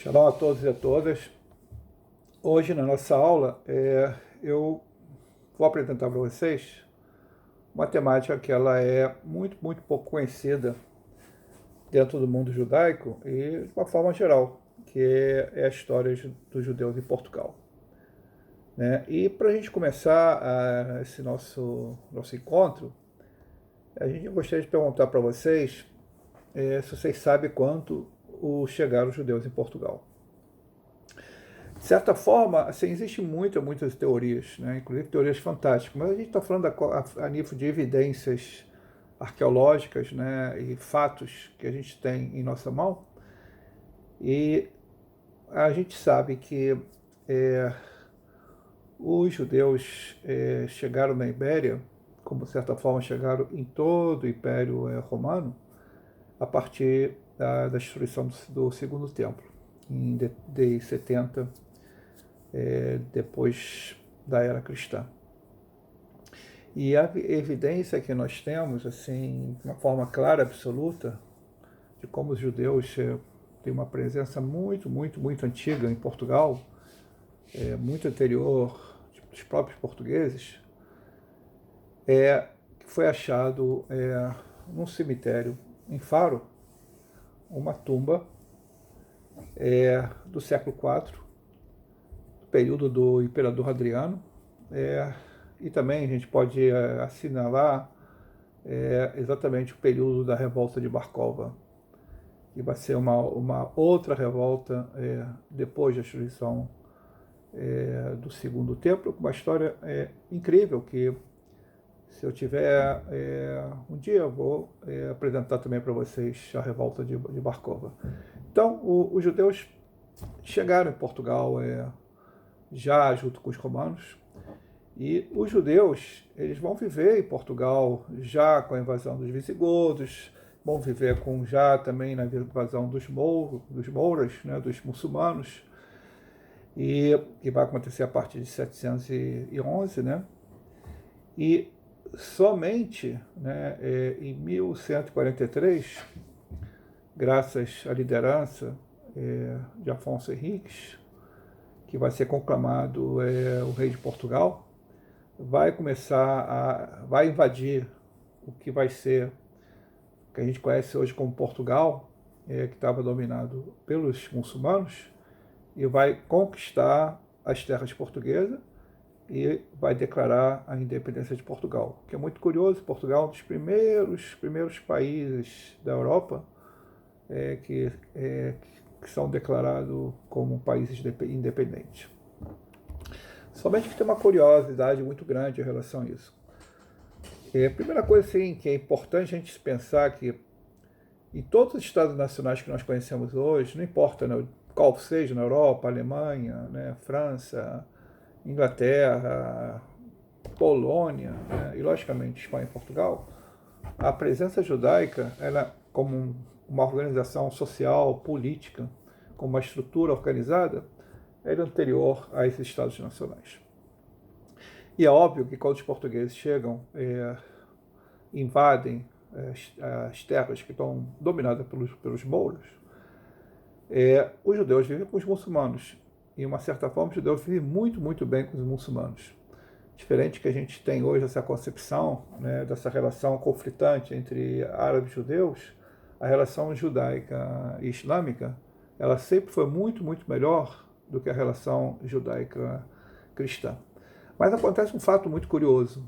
Shalom a todos e a todas. Hoje, na nossa aula, eu vou apresentar para vocês uma temática que ela é muito pouco conhecida dentro do mundo judaico e de uma forma geral, que é a história dos judeus em Portugal. Né? E para a gente começar esse nosso encontro, a gente gostaria de perguntar para vocês se vocês sabem quanto chegaram os judeus em Portugal. De certa forma, assim, existem muitas teorias, né? Inclusive teorias fantásticas, mas a gente está falando a nível de evidências arqueológicas, né? E fatos que a gente tem em nossa mão. E a gente sabe que os judeus chegaram na Ibéria, como de certa forma chegaram em todo o Império Romano, a partir da destruição do Segundo Templo, de 70 depois da era cristã. E a evidência que nós temos, assim, de uma forma clara, absoluta, de como os judeus têm uma presença muito antiga em Portugal, muito anterior dos próprios portugueses, que foi achado num cemitério em Faro, uma tumba do século IV, período do imperador Adriano, e também a gente pode assinalar exatamente o período da revolta de Bar-Kova, que vai ser uma outra revolta depois da destruição do Segundo Templo, com uma história incrível que, se eu tiver um dia, eu vou apresentar também para vocês a revolta de Bar-Kova. Então, os judeus chegaram em Portugal já junto com os romanos, e os judeus eles vão viver em Portugal já com a invasão dos visigodos, vão viver já também na invasão dos mouras, né, dos muçulmanos, e que vai acontecer a partir de 711, né? E somente, né, em 1143, graças à liderança de Afonso Henriques, que vai ser conclamado o rei de Portugal, vai invadir o que vai ser, que a gente conhece hoje como Portugal, que estava dominado pelos muçulmanos, e vai conquistar as terras portuguesas e vai declarar a independência de Portugal. Que é muito curioso, Portugal é um dos primeiros países da Europa que são declarados como países independentes. Somente que tem uma curiosidade muito grande em relação a isso. A primeira coisa assim, que é importante a gente pensar que em todos os estados nacionais que nós conhecemos hoje, não importa, né, qual seja, na Europa, Alemanha, né, França, Inglaterra, Polônia, né, e logicamente Espanha e Portugal, a presença judaica, ela como uma organização social, política, como uma estrutura organizada, é anterior a esses estados nacionais. E é óbvio que quando os portugueses chegam, invadem as terras que estão dominadas pelos mouros, os judeus vivem com os muçulmanos. E, de uma certa forma, os judeus vivem muito bem com os muçulmanos. Diferente que a gente tem hoje essa concepção, né, dessa relação conflitante entre árabes e judeus, a relação judaica e islâmica, ela sempre foi muito melhor do que a relação judaica cristã. Mas acontece um fato muito curioso,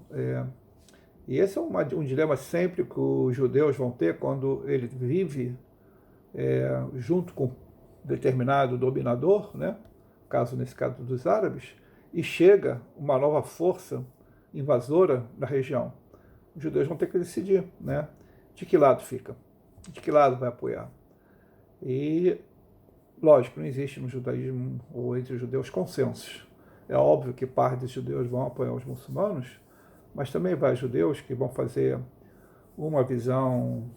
e esse é um dilema sempre que os judeus vão ter quando ele vive junto com determinado dominador, né? Nesse caso dos árabes, e chega uma nova força invasora na região. Os judeus vão ter que decidir, né? De que lado fica, de que lado vai apoiar. E, lógico, não existe no judaísmo ou entre os judeus consensos. É óbvio que parte dos judeus vão apoiar os muçulmanos, mas também vai judeus que vão fazer uma visão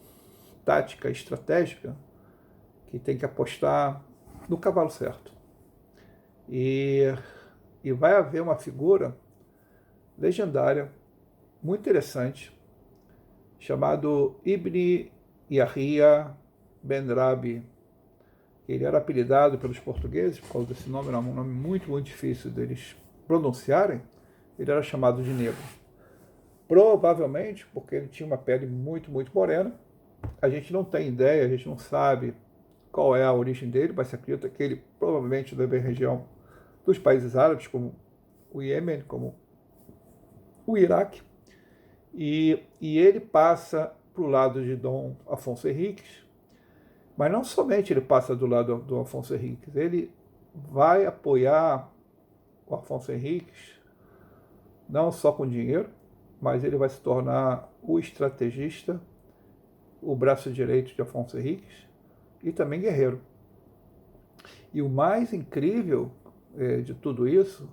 tática, estratégica, que tem que apostar no cavalo certo. E vai haver uma figura legendária, muito interessante, chamado Ibn Yahya ben Rabi, Ele era apelidado pelos portugueses, por causa desse nome, era um nome muito, muito difícil deles pronunciarem, ele era chamado de negro. Provavelmente porque ele tinha uma pele muito, muito morena. A gente não tem ideia, a gente não sabe qual é a origem dele, mas se acredita que ele provavelmente veio da região dos países árabes, como o Iêmen, como o Iraque, e ele passa para o lado de Dom Afonso Henriques, mas não somente ele passa do lado do Afonso Henriques, ele vai apoiar o Afonso Henriques não só com dinheiro, mas ele vai se tornar o estrategista, o braço direito de Afonso Henriques e também guerreiro. E o mais incrível de tudo isso,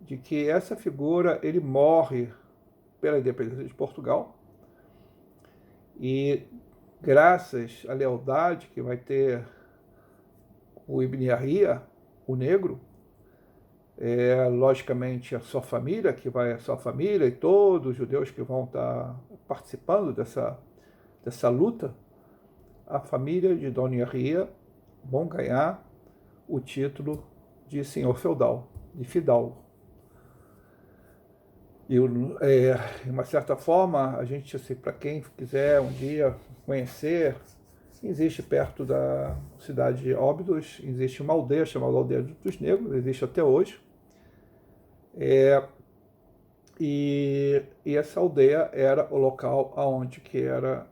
de que essa figura ele morre pela independência de Portugal e graças à lealdade que vai ter o Ibn Yahya, o negro, logicamente a sua família e todos os judeus que vão estar participando dessa luta, a família de Dom Yahya vão ganhar o título de senhor feudal, de fidalgo. E, de uma certa forma, a gente, assim, para quem quiser um dia conhecer, existe perto da cidade de Óbidos, existe uma aldeia chamada Aldeia dos Negros, existe até hoje. E essa aldeia era o local onde que era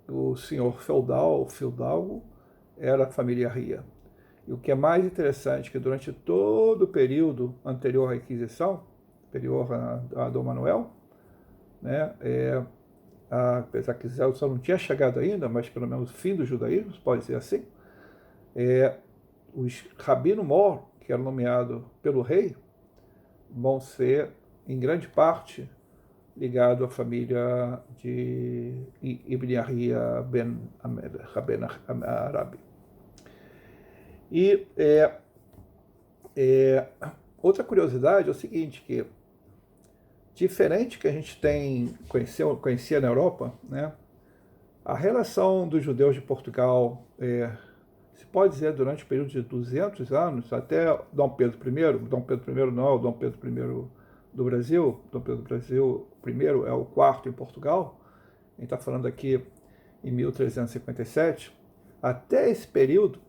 o senhor feudal, o fidalgo, era a família Yahya. E o que é mais interessante é que durante todo o período anterior à Inquisição, anterior a Dom Manuel, né, apesar que Israel só não tinha chegado ainda, mas pelo menos o fim do judaísmo, pode ser assim, os rabino-mor, que eram nomeados pelo rei, vão ser, em grande parte, ligados à família de Ibn Yahya ben Arabi. E outra curiosidade é o seguinte, que diferente que a gente conhecia na Europa, né, a relação dos judeus de Portugal, se pode dizer, durante o período de 200 anos, até Dom Pedro I, Dom Pedro I não é o Dom Pedro I do Brasil, Dom Pedro Brasil I é o quarto em Portugal, a gente está falando aqui em 1357, até esse período,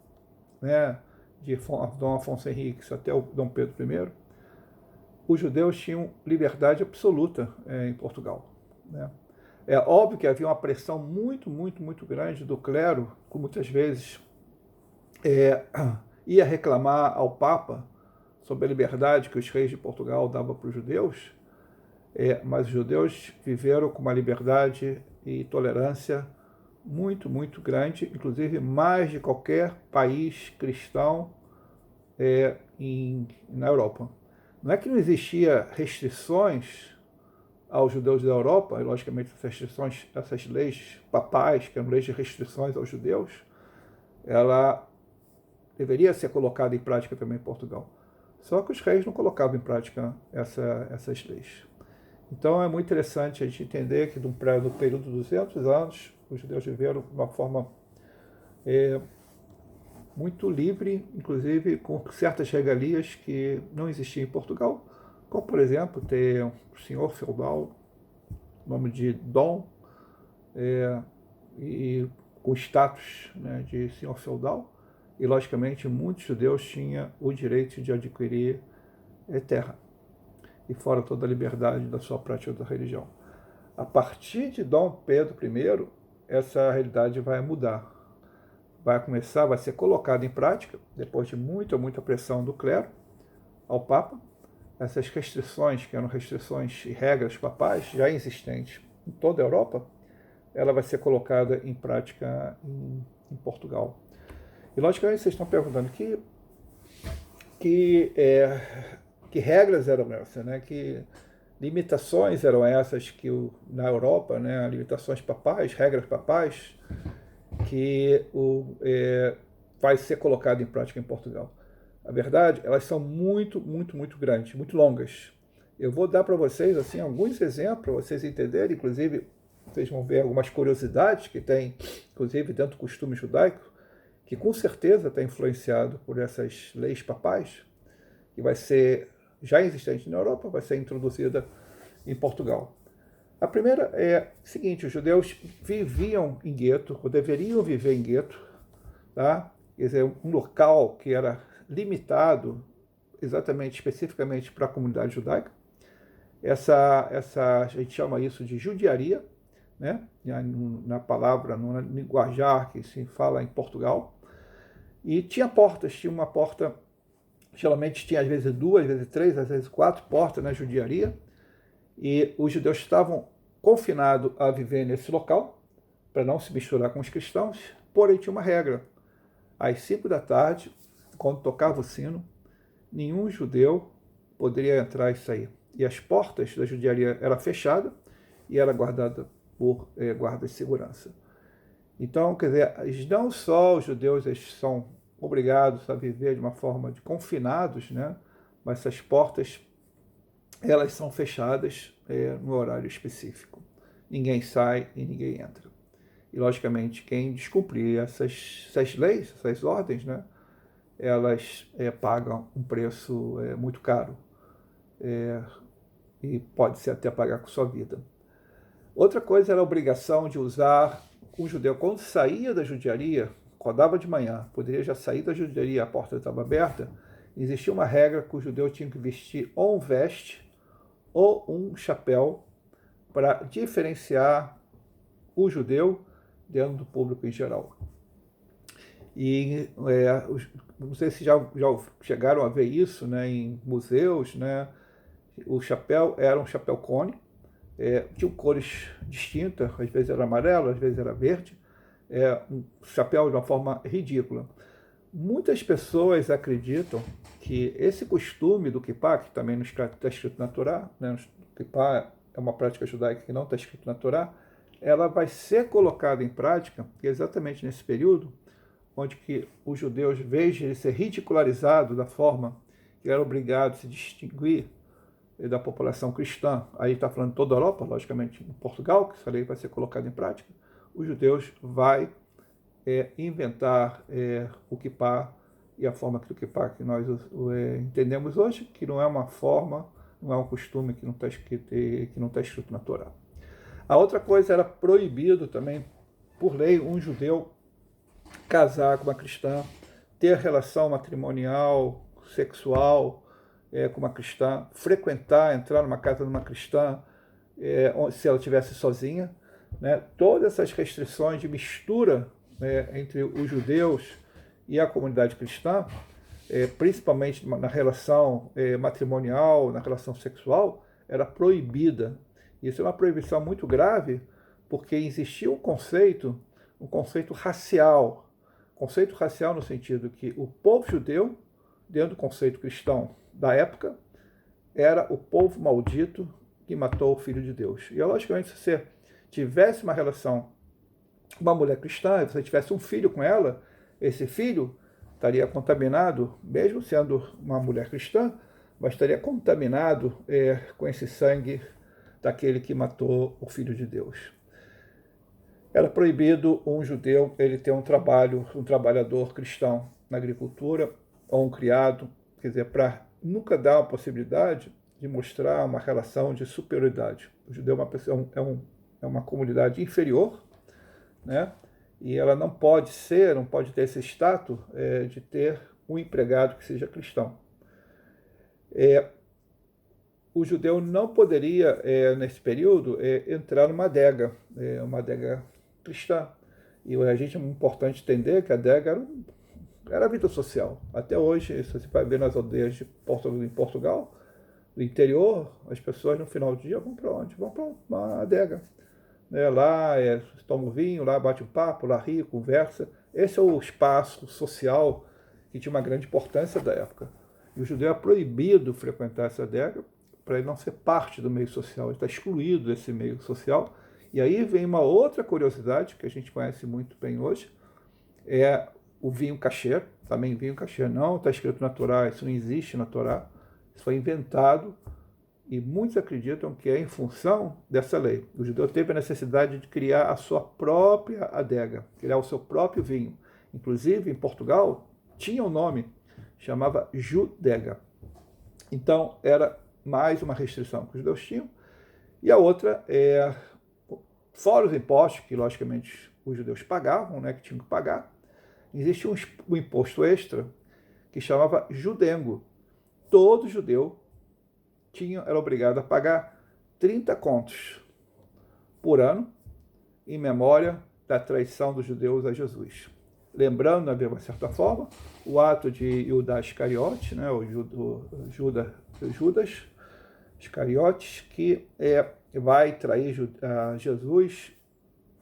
né, de Dom Afonso Henriques até o Dom Pedro I, os judeus tinham liberdade absoluta em Portugal, né? É óbvio que havia uma pressão muito, muito, muito grande do clero, que muitas vezes ia reclamar ao Papa sobre a liberdade que os reis de Portugal davam para os judeus, mas os judeus viveram com uma liberdade e tolerância muito, muito grande, inclusive mais de qualquer país cristão na Europa. Não é que não existia restrições aos judeus da Europa, e logicamente essas leis papais, que eram leis de restrições aos judeus, ela deveria ser colocada em prática também em Portugal. Só que os reis não colocavam em prática essas leis. Então é muito interessante a gente entender que no período de 200 anos, os judeus viveram de uma forma muito livre, inclusive com certas regalias que não existiam em Portugal, como, por exemplo, ter um senhor feudal, nome de Dom, e com status, né, de senhor feudal, e, logicamente, muitos judeus tinham o direito de adquirir terra, e fora toda a liberdade da sua prática da religião. A partir de Dom Pedro I, essa realidade vai mudar. Vai ser colocada em prática, depois de muita, muita pressão do clero ao Papa, essas restrições, que eram restrições e regras papais já existentes em toda a Europa, ela vai ser colocada em prática em Portugal. E, logicamente, vocês estão perguntando que regras eram essas, né? Que limitações eram essas que na Europa, né, limitações papais, regras papais, que vai ser colocado em prática em Portugal. A verdade, elas são muito, muito, muito grandes, muito longas. Eu vou dar para vocês assim alguns exemplos para vocês entenderem, inclusive vocês vão ver algumas curiosidades que tem, inclusive dentro do costume judaico, que com certeza está influenciado por essas leis papais, que vai ser já existente na Europa, vai ser introduzida em Portugal. A primeira é o seguinte: os judeus viviam em gueto, ou deveriam viver em gueto, tá? Quer dizer, um local que era limitado exatamente, especificamente para a comunidade judaica. A gente chama isso de judiaria, né? Na palavra, no linguajar que se fala em Portugal. E tinha portas, tinha uma porta, geralmente tinha às vezes 2, às vezes 3, às vezes 4 portas na judiaria, e os judeus estavam confinados a viver nesse local, para não se misturar com os cristãos, porém tinha uma regra: às 5 da tarde, quando tocava o sino, nenhum judeu poderia entrar e sair. E as portas da judiaria eram fechadas e era guardada por guardas de segurança. Então, quer dizer, não só os judeus são obrigados a viver de uma forma de confinados, né? Mas essas portas, elas são fechadas no horário específico. Ninguém sai e ninguém entra. E, logicamente, quem descumprir essas leis, essas ordens, né? Elas pagam um preço muito caro. E pode ser até pagar com sua vida. Outra coisa era a obrigação de usar um judeu, quando saía da judiaria, acordava de manhã, poderia já sair da judiaria, a porta estava aberta, existia uma regra que o judeu tinha que vestir ou um veste ou um chapéu para diferenciar o judeu dentro do público em geral. E não sei se já chegaram a ver isso, né, em museus, né? O chapéu era um chapéu cone, tinha cores distintas, às vezes era amarelo, às vezes era verde, um chapéu de uma forma ridícula. Muitas pessoas acreditam que esse costume do kippá, que também não está escrito na Torá, né, o kippá é uma prática judaica que não está escrito na Torá, ela vai ser colocada em prática exatamente nesse período, onde que os judeus, em vez de ser ridicularizados da forma que eram obrigados a se distinguir da população cristã, aí está falando de toda a Europa, logicamente em Portugal, que essa lei vai ser colocada em prática, os judeus vai inventar o kippá e a forma do kippá que nós entendemos hoje, que não é uma forma, não é um costume que não está escrito na Torá. A outra coisa, era proibido também, por lei, um judeu casar com uma cristã, ter relação matrimonial, sexual, com uma cristã, frequentar, entrar numa casa de uma cristã, se ela estivesse sozinha, né? Todas essas restrições de mistura entre os judeus e a comunidade cristã, principalmente na relação matrimonial, na relação sexual, era proibida. Isso é uma proibição muito grave, porque existia um conceito racial. Conceito racial no sentido que o povo judeu, dentro do conceito cristão da época, era o povo maldito que matou o Filho de Deus. E, logicamente, se você tivesse uma relação com uma mulher cristã, se você tivesse um filho com ela, esse filho estaria contaminado, mesmo sendo uma mulher cristã, mas estaria contaminado com esse sangue daquele que matou o Filho de Deus. Era proibido um judeu ele ter um trabalhador cristão na agricultura, ou um criado, quer dizer, para nunca dar a possibilidade de mostrar uma relação de superioridade. O judeu é uma comunidade inferior, né? E ela não pode ter esse status de ter um empregado que seja cristão. O judeu não poderia, nesse período, entrar numa adega, uma adega cristã. E a gente é importante entender que a adega era a vida social. Até hoje, se você vai ver nas aldeias em Portugal, no interior, as pessoas no final do dia vão para onde? Vão para uma adega. Lá toma um vinho, lá bate um papo, lá ri, conversa. Esse é o espaço social que tinha uma grande importância da época. E o judeu é proibido frequentar essa adega para ele não ser parte do meio social, ele está excluído desse meio social. E aí vem uma outra curiosidade que a gente conhece muito bem hoje, é o vinho kasher. Também vinho kasher não está escrito na Torá, isso não existe na Torá, isso foi inventado, e muitos acreditam que é em função dessa lei. O judeu teve a necessidade de criar a sua própria adega, criar o seu próprio vinho. inclusive em Portugal, tinha um nome, chamava Judega. Então, era mais uma restrição que os judeus tinham. E a outra é, fora os impostos, que logicamente os judeus pagavam, né, que tinham que pagar, existia um imposto extra que chamava judengo. Todo judeu era obrigado a pagar 30 contos por ano em memória da traição dos judeus a Jesus. Lembrando, de uma certa forma, o ato de Judas Iscariote, né, o Judas Iscariotes, que vai trair Jesus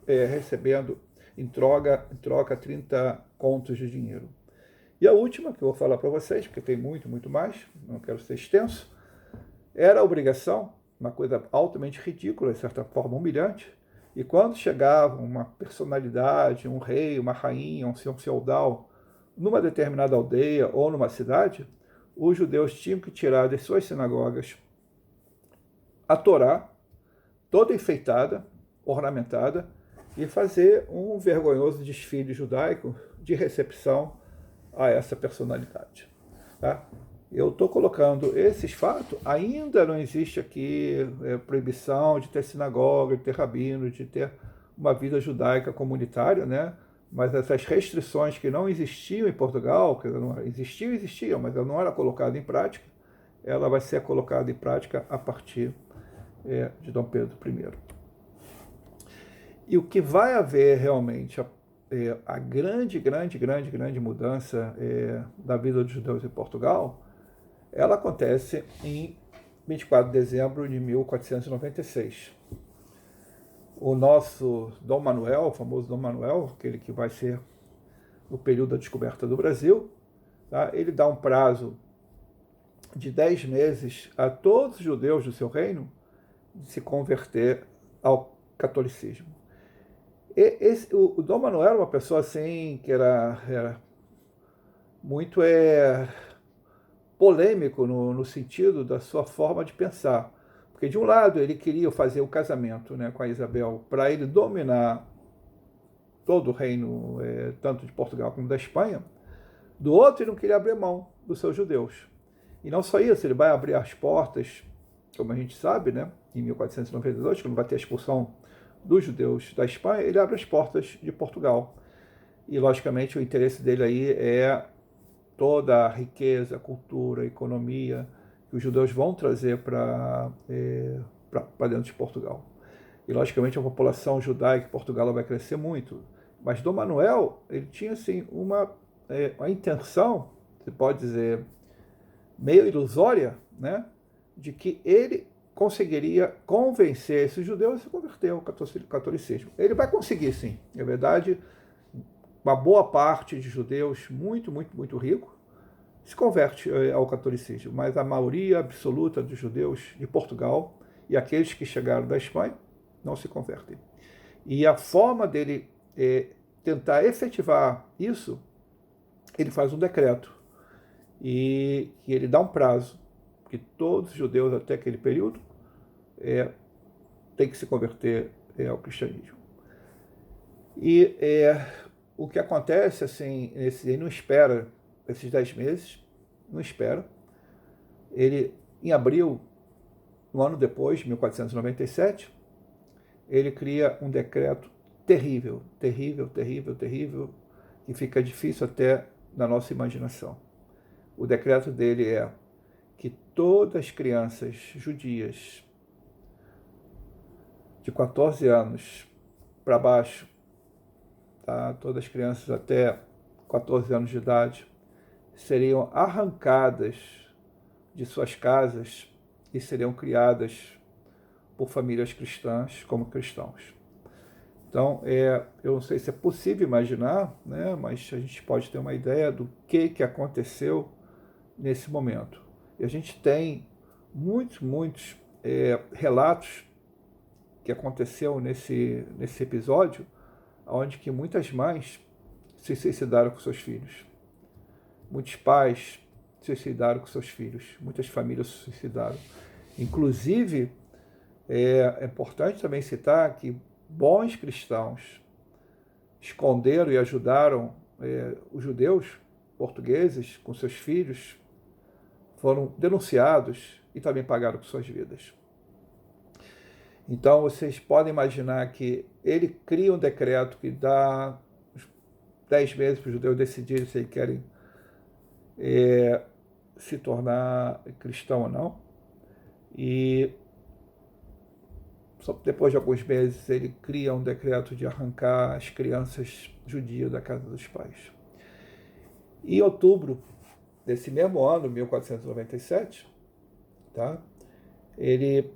recebendo em troca 30 contos de dinheiro. E a última, que eu vou falar para vocês, porque tem muito, muito mais, não quero ser extenso, era a obrigação, uma coisa altamente ridícula, de certa forma humilhante, e quando chegava uma personalidade, um rei, uma rainha, um feudal, numa determinada aldeia ou numa cidade, os judeus tinham que tirar de suas sinagogas a Torá, toda enfeitada, ornamentada, e fazer um vergonhoso desfile judaico de recepção a essa personalidade. Tá? Eu estou colocando esses fatos, ainda não existe aqui proibição de ter sinagoga, de ter rabino, de ter uma vida judaica comunitária, né? Mas essas restrições que não existiam em Portugal, que não existiam, mas ela não era colocada em prática, ela vai ser colocada em prática a partir de Dom Pedro I. E o que vai haver realmente a grande mudança da vida dos judeus em Portugal, ela acontece em 24 de dezembro de 1496. O nosso Dom Manuel, o famoso Dom Manuel, aquele que vai ser o período da descoberta do Brasil, tá? Ele dá um prazo de 10 meses a todos os judeus do seu reino de se converter ao catolicismo. O Dom Manuel era uma pessoa assim que era muito polêmico no sentido da sua forma de pensar. Porque, de um lado, ele queria fazer o casamento, né, com a Isabel para ele dominar todo o reino, tanto de Portugal como da Espanha. Do outro, ele não queria abrir mão dos seus judeus. E não só isso, ele vai abrir as portas, como a gente sabe, né, em 1492, quando vai ter a expulsão dos judeus da Espanha, ele abre as portas de Portugal. E, logicamente, o interesse dele aí é toda a riqueza, cultura, economia que os judeus vão trazer para dentro de Portugal. E, logicamente, a população judaica em Portugal vai crescer muito. Mas Dom Manuel, ele tinha assim, uma intenção, se pode dizer, meio ilusória, né, de que ele conseguiria convencer esses judeus a se converter ao catolicismo. Ele vai conseguir, sim. Na verdade, uma boa parte de judeus muito rico se converte ao catolicismo, mas a maioria absoluta dos judeus de Portugal e aqueles que chegaram da Espanha não se convertem. E a forma dele tentar efetivar isso, ele faz um decreto e ele dá um prazo que todos os judeus até aquele período têm que se converter ao cristianismo. E o que acontece, assim, ele não espera esses 10 meses, não espera. Ele, em abril, um ano depois, 1497, ele cria um decreto terrível, que fica difícil até na nossa imaginação. O decreto dele é que todas as crianças judias de 14 anos para baixo, tá? Todas as crianças até 14 anos de idade, seriam arrancadas de suas casas e seriam criadas por famílias cristãs como cristãos. Então, eu não sei se é possível imaginar, né, mas a gente pode ter uma ideia do que aconteceu nesse momento. E a gente tem muitos relatos que aconteceu nesse episódio, onde que muitas mães se suicidaram com seus filhos. Muitos pais se suicidaram com seus filhos. Muitas famílias se suicidaram. Inclusive, é importante também citar que bons cristãos esconderam e ajudaram os judeus portugueses, com seus filhos, foram denunciados e também pagaram com suas vidas. Então, vocês podem imaginar que ele cria um decreto que dá 10 meses para os judeus decidirem se eles querem se tornar cristão ou não. E só depois de alguns meses ele cria um decreto de arrancar as crianças judias da casa dos pais. E em outubro desse mesmo ano, 1497, tá, ele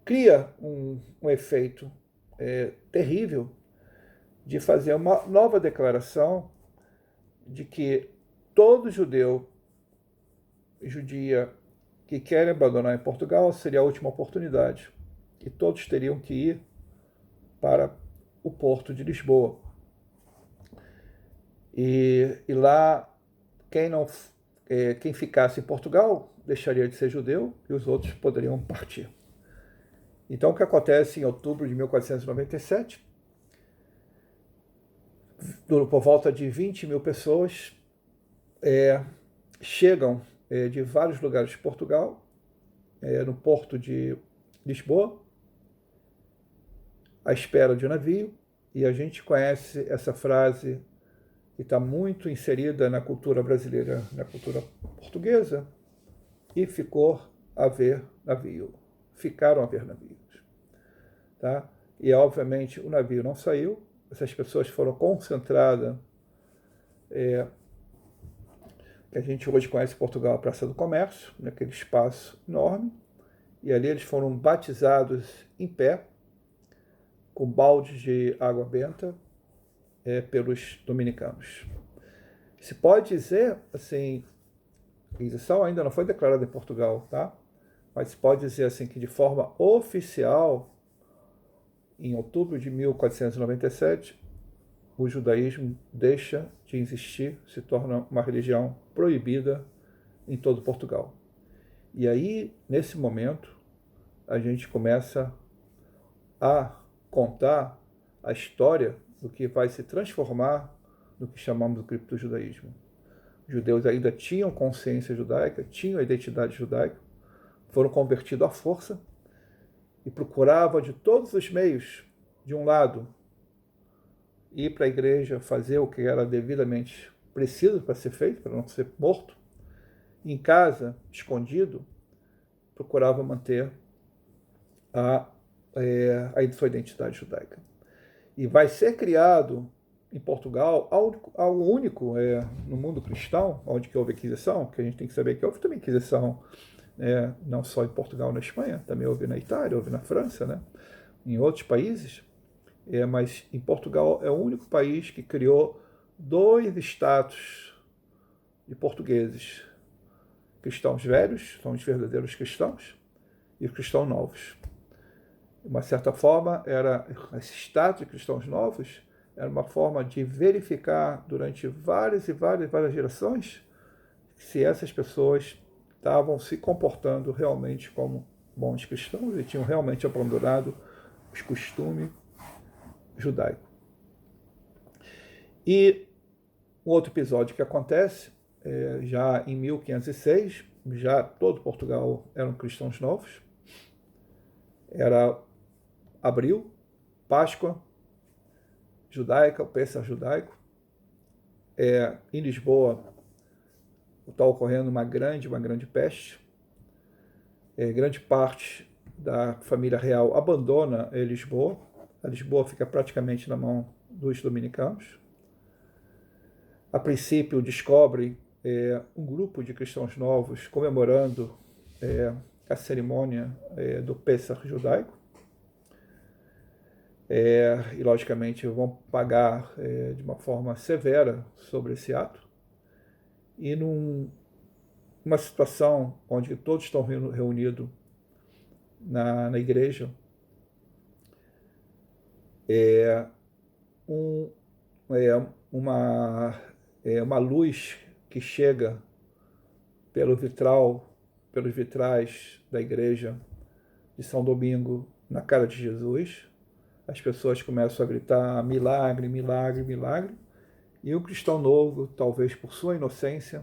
cria um efeito terrível de fazer uma nova declaração de que todo judeu e judia que querem abandonar em Portugal seria a última oportunidade e todos teriam que ir para o porto de Lisboa. E lá, quem ficasse em Portugal deixaria de ser judeu e os outros poderiam partir. Então, o que acontece em outubro de 1497, por volta de 20 mil pessoas chegam de vários lugares de Portugal, no porto de Lisboa, à espera de um navio, e a gente conhece essa frase que está muito inserida na cultura brasileira, na cultura portuguesa, e ficou a ver navio. Ficaram a ver navios. Tá? E, obviamente, o navio não saiu, essas pessoas foram concentradas, que a gente hoje conhece Portugal, a Praça do Comércio, naquele espaço enorme, e ali eles foram batizados em pé, com baldes de água benta, pelos dominicanos. Se pode dizer, assim, a Inquisição ainda não foi declarada em Portugal, tá? Mas se pode dizer assim que de forma oficial, em outubro de 1497, o judaísmo deixa de existir, se torna uma religião proibida em todo Portugal. E aí, nesse momento, a gente começa a contar a história do que vai se transformar no que chamamos de criptojudaísmo. Os judeus ainda tinham consciência judaica, tinham identidade judaica, foram convertidos à força e procuravam de todos os meios, de um lado, ir para a igreja, fazer o que era devidamente preciso para ser feito, para não ser morto, em casa, escondido, procurava manter a sua identidade judaica. E vai ser criado em Portugal algo único no mundo cristão, onde que houve Inquisição, que a gente tem que saber que houve também Inquisição, não só em Portugal, na Espanha, também houve na Itália, houve na França, né, em outros países, mas em Portugal é o único país que criou 2 status de portugueses, cristãos velhos, são os verdadeiros cristãos, e os cristãos novos. De uma certa forma, esse status de cristãos novos era uma forma de verificar durante várias gerações se essas pessoas estavam se comportando realmente como bons cristãos e tinham realmente abandonado os costumes judaicos. E um outro episódio que acontece, já em 1506, já todo Portugal eram cristãos novos, era abril, Páscoa judaica, o Pêssar judaico. Em Lisboa está ocorrendo uma grande peste. Grande parte da família real abandona Lisboa. A Lisboa fica praticamente na mão dos dominicanos. A princípio descobrem um grupo de cristãos novos comemorando a cerimônia do Pêssar judaico. E, logicamente, vão pagar de uma forma severa sobre esse ato. E numa situação onde todos estão reunidos na igreja, uma luz que chega pelos vitrais da igreja de São Domingo na cara de Jesus. As pessoas começam a gritar milagre, milagre, milagre, E um cristão novo, talvez por sua inocência,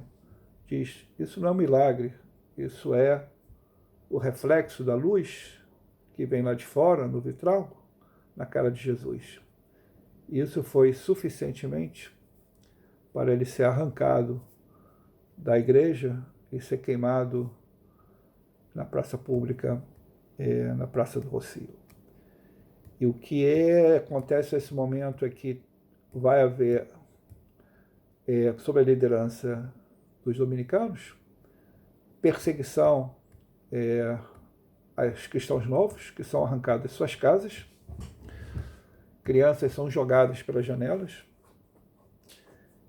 diz: isso não é um milagre, isso é o reflexo da luz que vem lá de fora, no vitral, na cara de Jesus. Isso foi suficientemente para ele ser arrancado da igreja e ser queimado na praça pública, na Praça do Rossio. E o que acontece nesse momento é que vai haver, sob a liderança dos dominicanos, perseguição aos cristãos novos, que são arrancados de suas casas, crianças são jogadas pelas janelas,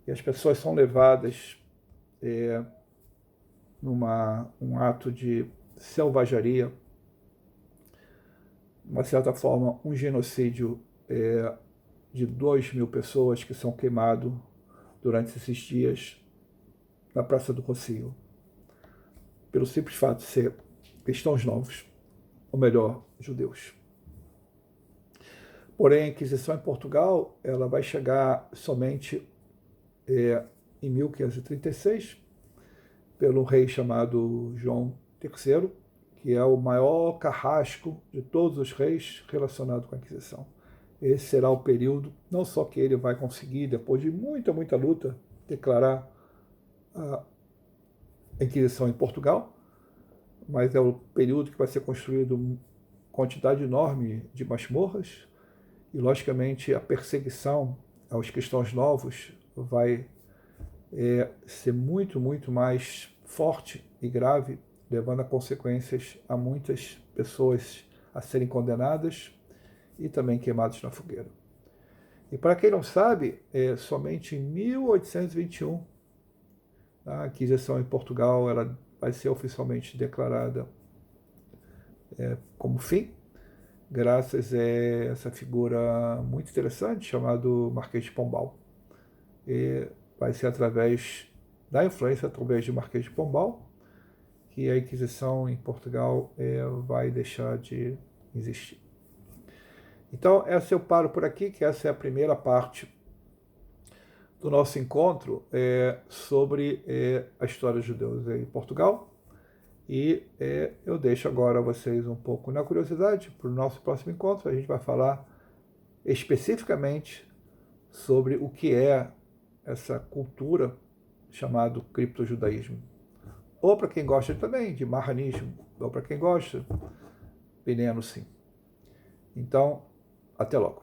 e as pessoas são levadas um ato de selvageria, de uma certa forma, um genocídio de 2.000 pessoas que são queimadas durante esses dias na Praça do Rossio, pelo simples fato de ser cristãos novos, ou melhor, judeus. Porém, a Inquisição em Portugal ela vai chegar somente em 1536, pelo rei chamado João III, que é o maior carrasco de todos os reis relacionado com a Inquisição. Esse será o período, não só que ele vai conseguir, depois de muita, muita luta, declarar a Inquisição em Portugal, mas é o período que vai ser construído uma quantidade enorme de masmorras, e, logicamente, a perseguição aos cristãos novos vai ser muito, muito mais forte e grave, levando a consequências a muitas pessoas a serem condenadas e também queimadas na fogueira. E para quem não sabe, somente em 1821, a Inquisição em Portugal ela vai ser oficialmente declarada como fim, graças a essa figura muito interessante chamado Marquês de Pombal. E vai ser através da influência, através de Marquês de Pombal, que a Inquisição em Portugal vai deixar de existir. Então, essa eu paro por aqui, que essa é a primeira parte do nosso encontro sobre a história dos judeus em Portugal. E eu deixo agora vocês um pouco na curiosidade para o nosso próximo encontro. A gente vai falar especificamente sobre o que é essa cultura chamada criptojudaísmo. Ou para quem gosta também de marranismo, ou para quem gosta, veneno sim. Então, até logo.